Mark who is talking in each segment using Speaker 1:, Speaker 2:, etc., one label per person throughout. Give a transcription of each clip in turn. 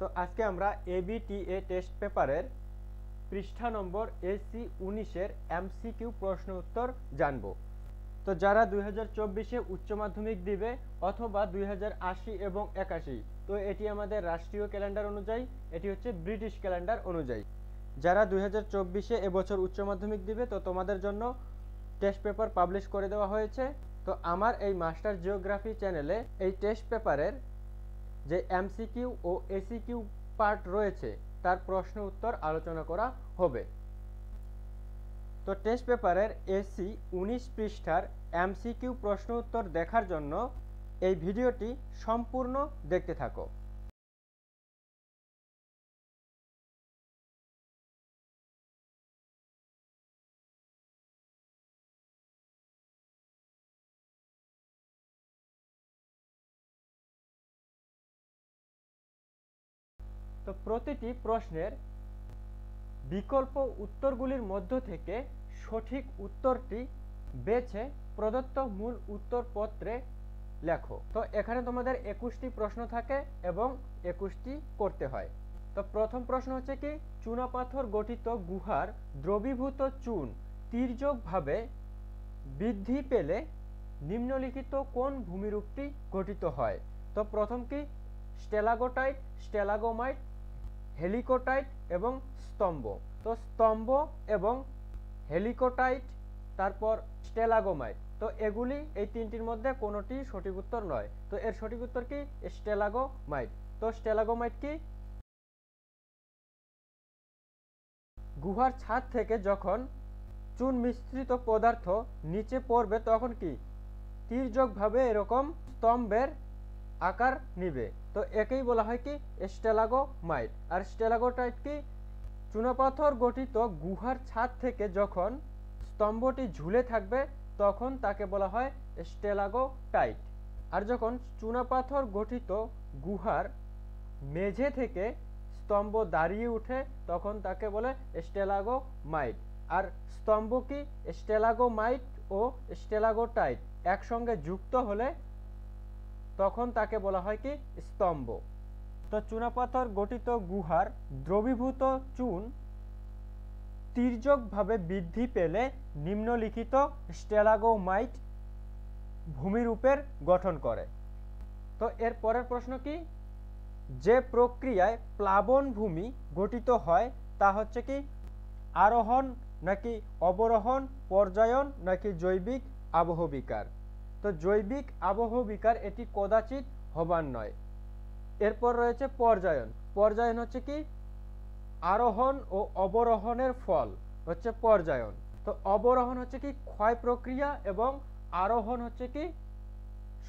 Speaker 1: তো আজকে আমরা এবিটিএ টেস্ট পেপারের পৃষ্ঠা নম্বর AC 19-এর MCQ প্রশ্ন উত্তর জানব। তো যারা 2024-এ উচ্চ মাধ্যমিক দিবে অথবা 2080 এবং 81, তো এটি আমাদের রাষ্ট্রীয় ক্যালেন্ডার অনুযায়ী, এটি হচ্ছে ব্রিটিশ ক্যালেন্ডার অনুযায়ী। যারা 2024-এ এবছর উচ্চ মাধ্যমিক দিবে তো তোমাদের জন্য টেস্ট পেপার পাবলিশ করে দেওয়া হয়েছে। তো আমার এই মাস্টার জিওগ্রাফি চ্যানেলে এই টেস্ট পেপারের যে MCQ ও ACQ পার্ট রয়েছে তার প্রশ্ন উত্তর আলোচনা করা হবে। তো টেস্ট পেপারের AC 19 পৃষ্ঠার MCQ প্রশ্ন উত্তর দেখার জন্য এই ভিডিওটি সম্পূর্ণ দেখতে থাকো। তো প্রতিটি প্রশ্নের বিকল্প উত্তরগুলির মধ্য থেকে সঠিক উত্তরটি বেছে প্রদত্ত মূল উত্তরপত্রে লেখো। তো এখানে তোমাদের 21টি প্রশ্ন থাকে এবং 21টি করতে হয়। তো প্রথম প্রশ্ন হচ্ছে কি, চুনাপাথর গঠিত গুহার দ্রবীভূত চুন তির্যকভাবে বৃদ্ধি পেলে নিম্নলিখিত কোন ভূমিরূপটি গঠিত হয়? তো প্রথম কি, স্টেলাগোটাইট, স্টেলাগোমাইট, হেলিকোটাইট এবং স্তম্ভ। তো স্তম্ভ এবং হেলিকোটাইট, তারপর স্টেলাগোমাইট, তো এগুলি এই তিনটির মধ্যে কোনোটি সঠিক উত্তর নয়। তো এর সঠিক উত্তর কি, স্টেলাগোমাইট। তো স্টেলাগোমাইট কি, গুহার ছাদ থেকে যখন চুন মিশ্রিত পদার্থ নিচে পড়বে তখন কি তির্যকভাবে এরকম স্তম্ভের আকার নিবে, তো একেই বলা হয় কি স্টেলাগোমাইট। আর স্টেলাগোটাইট কি, চুনাপাথর গঠিত গুহার ছাদ থেকে যখন স্তম্ভটি ঝুলে থাকবে তখন তাকে বলা হয় স্টেলাগোটাইট। আর যখন চুনাপাথর গঠিত গুহার মেঝে থেকে স্তম্ভ দাঁড়িয়ে উঠে তখন তাকে বলে স্টেলাগোমাইট। আর স্তম্ভ কি, স্টেলাগোমাইট ও স্টেলাগোটাইট একসঙ্গে যুক্ত হলে তখন তাকে বলা হয় কি স্তম্ভ। তো চুনাপাথর গঠিত গুহার দ্রবীভূত চুন তির্যকভাবে বৃদ্ধি পেলে নিম্নলিখিত স্টেলাগোমাইট ভূমিরূপের গঠন করে। তো এর পরের প্রশ্ন কি, যে প্রক্রিয়ায় প্লাবন ভূমি গঠিত হয় তা হচ্ছে কি আরোহণ নাকি অবরোহণ, পর্যায়ন নাকি জৈবিক আবহবিকার? তো জৈবিক আবহবিকার এটি কদাচিৎ হবার নয়। এরপর রয়েছে পর্যায়ন। পর্যায়ন হচ্ছে কি আরোহণ ও অবরোহণের ফল হচ্ছে পর্যায়ন। তো অবরোহণ হচ্ছে কি ক্ষয় প্রক্রিয়া এবং আরোহণ হচ্ছে কি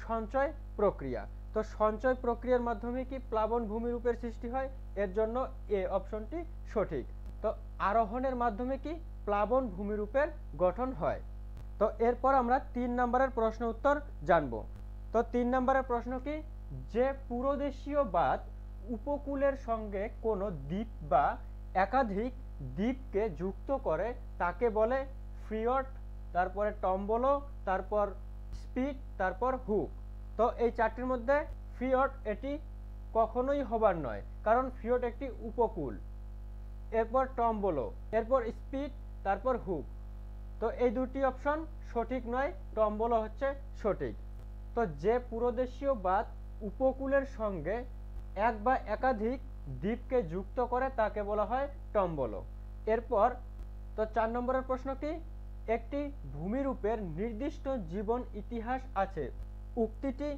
Speaker 1: সঞ্চয় প্রক্রিয়া। তো সঞ্চয় প্রক্রিয়ার মাধ্যমে কি প্লাবন ভূমিরূপের সৃষ্টি হয়, এর জন্য এ অপশনটি সঠিক। তো আরোহণের মাধ্যমে কি প্লাবন ভূমিরূপের গঠন হয়। তো এরপর আমরা 3 নম্বরের প্রশ্ন উত্তর জানব। তো 3 নম্বরের প্রশ্ন কি, যে পুরোদেশীয় বাঁধ উপকূলের সঙ্গে কোনো দ্বীপ বা একাধিক দ্বীপকে যুক্ত করে তাকে বলে ফিয়র্ড, তারপরে টম্বলো, তারপর স্পিট, তারপর হুক। তো এই চারটির মধ্যে ফিয়র্ড এটি কখনোই হবার নয়, কারণ ফিয়র্ড একটি উপকূল। এরপর টম্বলো, এরপর স্পিট, তারপর হুক। তো এই দুটি অপশন সঠিক নয়, টম্বলো হচ্ছে সঠিক। তো যে পুরোদেশীয় বাঁধ উপকূলের সঙ্গে এক বা একাধিক দ্বীপকে যুক্ত করে তাকে বলা হয় টম্বলো। এরপর তো 4 নম্বরের প্রশ্ন কি, একটি ভূমিরূপের নির্দিষ্ট জীবন ইতিহাস আছে উক্তিটি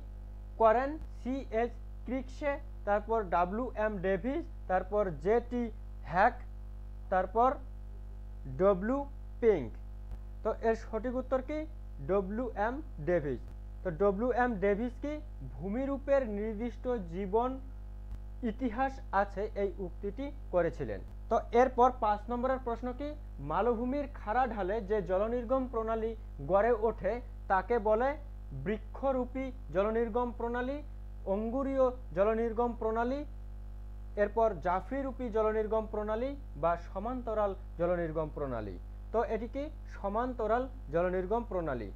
Speaker 1: করেন C.H. ক্রিকসে, তারপর W.M. ডেভিস, তারপর J.T. হ্যাক, তারপর W. পিঙ্ক। তো এর সঠিক উত্তর কি W.M. ডেভিস। তো W.M. ডেভিস কি ভূমিরূপের নির্দিষ্ট জীবন ইতিহাস আছে এই উক্তিটি করেছিলেন। তো এরপর 5 নম্বরের প্রশ্ন কি, মালভূমির খাড়া ঢালে যে জলনির্গম প্রণালী গড়ে ওঠে তাকে বলে বৃক্ষরূপী জলনির্গম প্রণালী, অঙ্গুরীয় জলনির্গম প্রণালী, এরপর জাফরিরূপী জলনির্গম প্রণালী বা সমান্তরাল জলনির্গম প্রণালী। তো এটি কি সমান্তরাল জলনির্গম প্রণালী।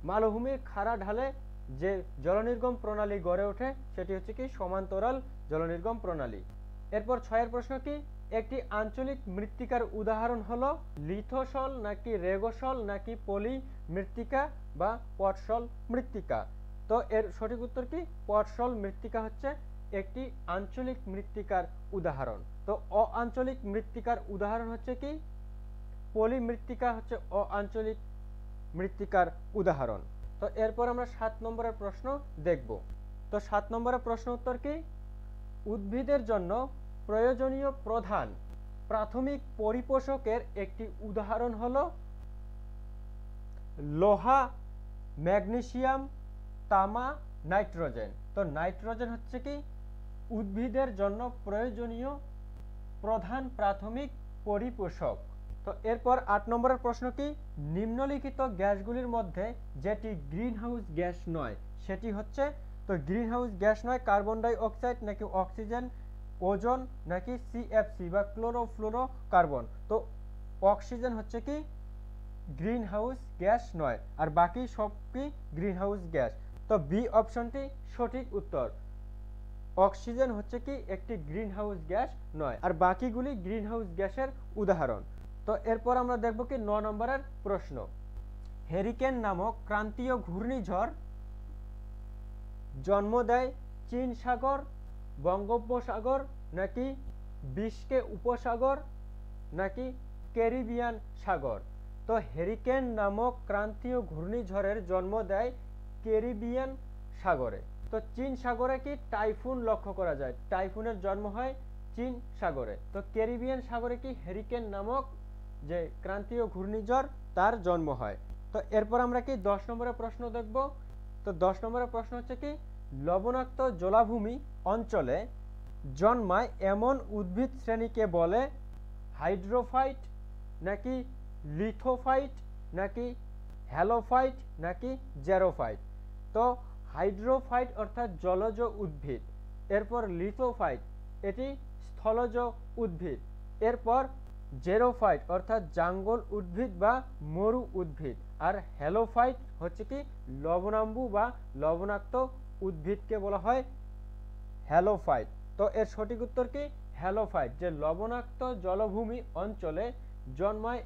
Speaker 1: মালভূমির খাড়া ঢালে যে জলনির্গম প্রণালী গড়ে ওঠে সেটি হচ্ছে কি সমান্তরাল জলনির্গম প্রণালী। এরপর 6 প্রশ্ন কি, একটি আঞ্চলিক মৃত্তিকার উদাহরণ হলো লিথোসল নাকি রেগোসল নাকি পলি মৃত্তিকা বা পটসল মৃত্তিকা। তো এর সঠিক উত্তর কি, পটসল মৃত্তিকা হচ্ছে একটি আঞ্চলিক মৃত্তিকার উদাহরণ। তো অআঞ্চলিক মৃত্তিকার উদাহরণ হচ্ছে কি, পলি মৃত্তিকা হচ্ছে অআঞ্চলিক মৃত্তিকার উদাহরণ। তো এরপর আমরা 7 নম্বরের প্রশ্ন দেখব। তো 7 নম্বরের প্রশ্ন উত্তর কি, উদ্ভিদের জন্য প্রয়োজনীয় প্রধান প্রাথমিক পরিপোষকের একটি উদাহরণ হলো লোহা, ম্যাগনেসিয়াম, তামা, নাইট্রোজেন। তো নাইট্রোজেন হচ্ছে কি উদ্ভিদের জন্য প্রয়োজনীয় প্রধান প্রাথমিক পরিপোষক। তো এরপর 8 নম্বরের প্রশ্ন কি, নিম্নলিখিত গ্যাসগুলির মধ্যে যেটি গ্রিনহাউস গ্যাস নয় সেটি হচ্ছে, তো গ্রিনহাউস গ্যাস নয় কার্বন ডাই অক্সাইড নাকি অক্সিজেন, ওজোন নাকি সিএফসি বা ক্লোরোফ্লোরোকার্বন। তো অক্সিজেন হচ্ছে কি গ্রিনহাউস গ্যাস নয়, আর বাকি সব কি গ্রিনহাউস গ্যাস। তো বি অপশনটি সঠিক উত্তর, অক্সিজেন হচ্ছে কি একটি গ্রিনহাউস গ্যাস নয়, আর বাকিগুলি গ্রিনহাউস গ্যাসের উদাহরণ। তো এরপর আমরা দেখব কি 9 নম্বরের প্রশ্ন, হেরিকেন নামক ক্রান্তীয় ঘূর্ণিঝড় জন্ম দেয় চীন সাগর, বঙ্গোপসাগর নাকি বিস্কে উপসাগর নাকি ক্যারিবিয়ান সাগর। তো হেরিকেন নামক ক্রান্তীয় ঘূর্ণিঝড়ের জন্ম দেয় ক্যারিবিয়ান সাগরে। তো চীন সাগরে কি টাইফুন লক্ষ্য করা যায়, টাইফুনের জন্ম হয় চীন সাগরে। তো ক্যারিবিয়ান সাগরে কি হেরিকেন নামক যে ক্রান্তীয় ঘূর্ণিঝড় তার জন্ম হয়। তো এরপর আমরা কি 10 নম্বরের প্রশ্ন দেখব। তো 10 নম্বরের প্রশ্ন হচ্ছে কি, লবণাক্ত জলাভূমি অঞ্চলে জন্মায় এমন উদ্ভিদ শ্রেণীকে বলে হাইড্রোফাইট নাকি লিথোফাইট নাকি হ্যালোফাইট নাকি জেরোফাইট। তো হাইড্রোফাইট অর্থাৎ জলজ উদ্ভিদ, এরপর লিথোফাইট এটি স্থলজ উদ্ভিদ, এরপর জেরোফাইট অর্থাৎ জাঙ্গল উদ্ভিদ বা মরু উদ্ভিদ, আর হ্যালোফাইট হচ্ছে কি লবণাম্বু বা লবণাক্ত উদ্ভিদকে বলা হয় হ্যালোফাইট। তো এর সঠিক উত্তর কি হ্যালোফাইট, যে লবণাক্ত জলভূমি অঞ্চলে জন্মায়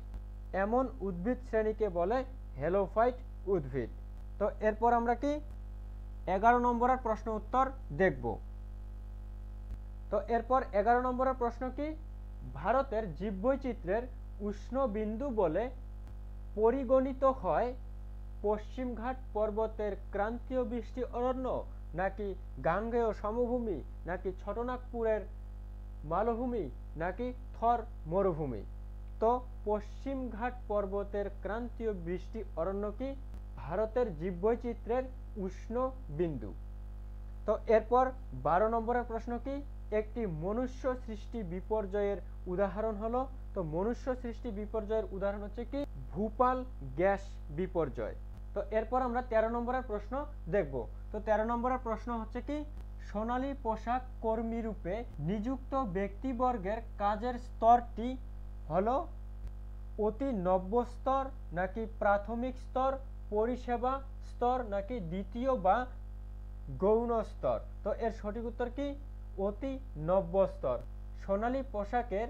Speaker 1: এমন উদ্ভিদ শ্রেণীকে বলে হ্যালোফাইট উদ্ভিদ। তো এরপর আমরা কি 11 নম্বরের প্রশ্ন উত্তর দেখব। তো এরপর 11 নম্বরের প্রশ্ন কি, ভারতের জীববৈচিত্র্যের উষ্ণ বিন্দু বলে পরিগণিত হয় পশ্চিমঘাট পর্বতের ক্রান্তীয় বৃষ্টি অরণ্য নাকি গাঙ্গেয় সমভূমি নাকি ছোটনাগপুরের মালভূমি নাকি থর মরুভূমি। তো পশ্চিমঘাট পর্বতের ক্রান্তীয় বৃষ্টি অরণ্য কি ভারতের জীববৈচিত্র্যের উষ্ণ বিন্দু। তো এরপর 12 নম্বরের প্রশ্ন কি, একটি মনুষ্য সৃষ্টি বিপর্যয়ের উদাহরণ হলো, তো মনুষ্য সৃষ্টি বিপর্যয়ের উদাহরণ হচ্ছে কি ভূপাল গ্যাস বিপর্যয়। তো এরপর আমরা 13 নম্বরের প্রশ্ন দেখব। তো 13 নম্বরের প্রশ্ন হচ্ছে কি, সোনালী পোশাক কর্মী রূপে নিযুক্ত ব্যক্তিবর্গের কাজের স্তরটি হলো অতি নব্য স্তর নাকি প্রাথমিক স্তর, পরিষেবা স্তর নাকি দ্বিতীয় বা গৌণ স্তর। তো এর সঠিক উত্তর কি অতি নব্য স্তর। সোনালী পোশাকের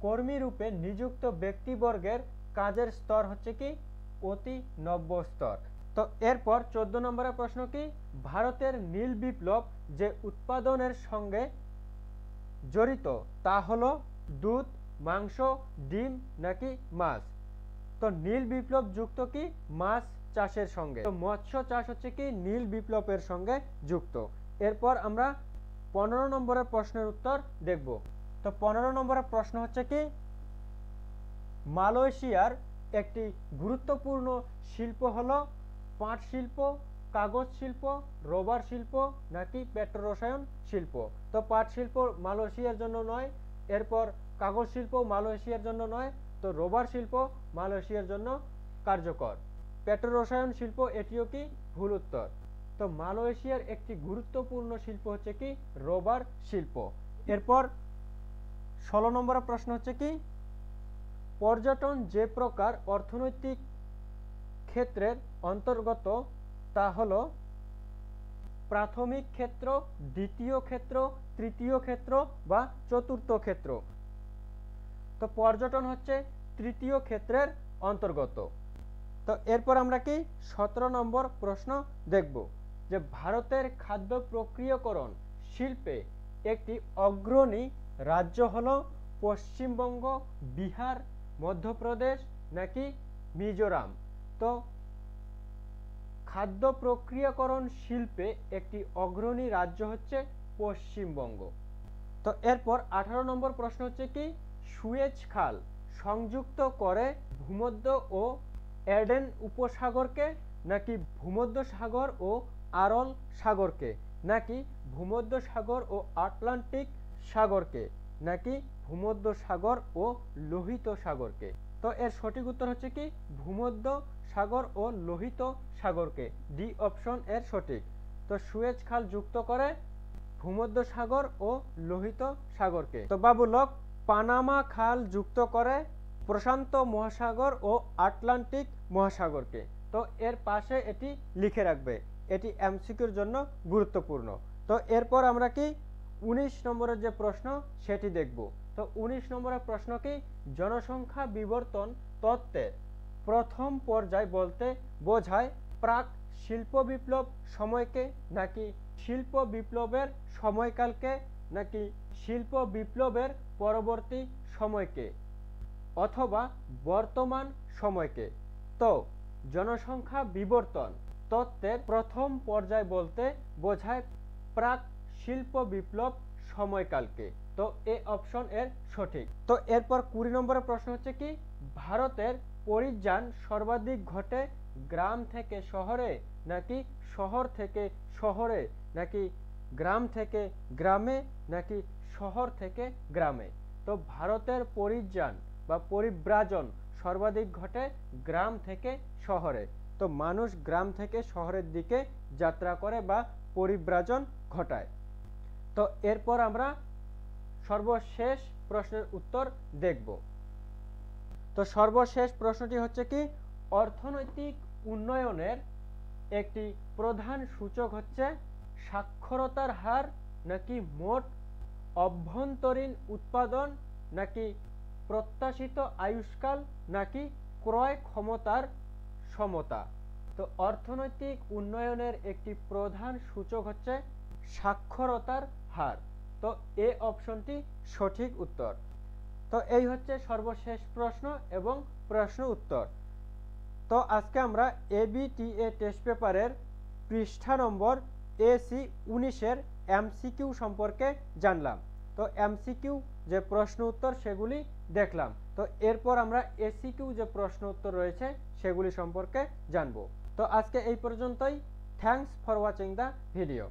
Speaker 1: কর্মী রূপে নিযুক্ত ব্যক্তিবর্গের কাজের স্তর হচ্ছে কি অতি নব্য স্তর। তো এরপর 14 নম্বরের প্রশ্ন কি, ভারতের নীল বিপ্লব যে উৎপাদনের সঙ্গে জড়িত তা হলো দুধ, মাংস, ডিম নাকি মাছ। তো নীল বিপ্লব যুক্ত কি মাছ চাষের সঙ্গে, তো মৎস্য চাষ হচ্ছে কি নীল বিপ্লবের সঙ্গে যুক্ত। এরপর আমরা 15 নম্বরের প্রশ্নের উত্তর দেখব। তো 15 নম্বরের প্রশ্ন হচ্ছে কি, মালয়েশিয়ার একটি গুরুত্বপূর্ণ শিল্প হলো পাট শিল্প, কাগজ শিল্প, রবার শিল্প নাকি পেট্রোরসায়ন শিল্প। তো পাট শিল্প মালয়েশিয়ার জন্য নয়, এরপর কাগজ শিল্প মালয়েশিয়ার জন্য নয়, তো রবার শিল্প মালয়েশিয়ার জন্য কার্যকর, পেট্রোরসায়ন শিল্প এটিও কি ভুল উত্তর। তো মালয়েশিয়ার একটি গুরুত্বপূর্ণ শিল্প হচ্ছে কি রবার শিল্প। এরপর 16 নম্বরের প্রশ্ন হচ্ছে কি, পর্যটন যে প্রকার অর্থনৈতিক ক্ষেত্রের অন্তর্গত তা হলো প্রাথমিক ক্ষেত্র, দ্বিতীয় ক্ষেত্র, তৃতীয় ক্ষেত্র বা চতুর্থ ক্ষেত্র। তো পর্যটন হচ্ছে তৃতীয় ক্ষেত্রের অন্তর্গত। তো এরপর আমরা কি 17 নম্বর প্রশ্ন দেখব যে ভারতের খাদ্য প্রক্রিয়াকরণ শিল্পে একটি অগ্রণী রাজ্য হলো পশ্চিমবঙ্গ, বিহার, মধ্যপ্রদেশ নাকি মিজোরাম। তো খাদ্য প্রক্রিয়াকরণ শিল্পে একটি অগ্রণী রাজ্য হচ্ছে পশ্চিমবঙ্গ। তো এরপর 18 নম্বর প্রশ্ন হচ্ছে কি সুয়েজ খাল সংযুক্ত করে ভূমধ্য ও এডেন উপসাগরকে নাকি ভূমধ্য সাগর ও আরল সাগরকে নাকি ভূমধ্য সাগর ও আটলান্টিক সাগরকে নাকি ভূমধ্য সাগর ও লোহিত সাগরকে। তো এর সঠিক উত্তর হচ্ছে কি ভূমধ্য সাগর ও লোহিত সাগরকে, ডি অপশন এর সঠিক। তো সুয়েজ খাল যুক্ত করে ভূমধ্য সাগর ও লোহিত সাগরকে। তো বাবুলক পানামা খাল যুক্ত করে প্রশান্ত মহাসাগর ও আটলান্টিক মহাসাগরকে। তো এর পাশে এটি লিখে রাখবে, এটি এমসিকিউর জন্য গুরুত্বপূর্ণ। তো এরপর আমরা কি 19 নম্বরের যে প্রশ্ন সেটি দেখব। তো 19 নম্বরের প্রশ্ন কি জনসংখ্যা বিবর্তন তত্ত্বের প্রথম পর্যায় বলতে বোঝায় প্রাক শিল্প বিপ্লব সময়কে নাকি শিল্প বিপ্লবের সময়কালকে নাকি শিল্প বিপ্লবের পরবর্তী সময়কে অথবা বর্তমান সময়কে। তো জনসংখ্যা বিবর্তন তত্ত্বের প্রথম পর্যায় বলতে বোঝায় প্রাক শিল্প বিপ্লব সময়কালকে। তো এ অপশন এর সঠিক। তো এরপর 20 নম্বরের প্রশ্ন হচ্ছে কি ভারতের পরিযান সর্বাধিক ঘটে গ্রাম থেকে শহরে নাকি শহর থেকে শহরে নাকি গ্রাম থেকে গ্রামে নাকি শহর থেকে গ্রামে। তো ভারতের পরিযান বা পরিব্রাজন সর্বাধিক ঘটে গ্রাম থেকে শহরে। তো মানুষ গ্রাম থেকে শহরের দিকে যাত্রা করে বা পরিব্রাজন ঘটায়। তো এরপর আমরা সর্বশেষ প্রশ্নের উত্তর দেখব। তো সর্বশেষ প্রশ্নটি হচ্ছে কি অর্থনৈতিক উন্নয়নের একটি প্রধান সূচক হচ্ছে সাক্ষরতার হার নাকি মোট অভ্যন্তরীণ উৎপাদন নাকি প্রত্যাশিত আয়ুষ্কাল নাকি ক্রয় ক্ষমতার সমতা। তো অর্থনৈতিক উন্নয়নের একটি প্রধান সূচক হচ্ছে সাক্ষরতার হার। তো এ অপশনটি সঠিক উত্তর। তো এই হচ্ছে সর্বশেষ প্রশ্ন এবং প্রশ্ন উত্তর। তো আজকে আমরা এবিটিএ টেস্ট পেপারের পৃষ্ঠা নম্বর AC 19-এর এমসিকিউ সম্পর্কে জানলাম। তো এমসিকিউ যে প্রশ্ন উত্তর সেগুলি দেখলাম। তো এরপর আমরা এসিকিউ যে প্রশ্ন উত্তর রয়েছে সেগুলি সম্পর্কে জানব। তো আজকে এই পর্যন্তই। Thanks for watching the video.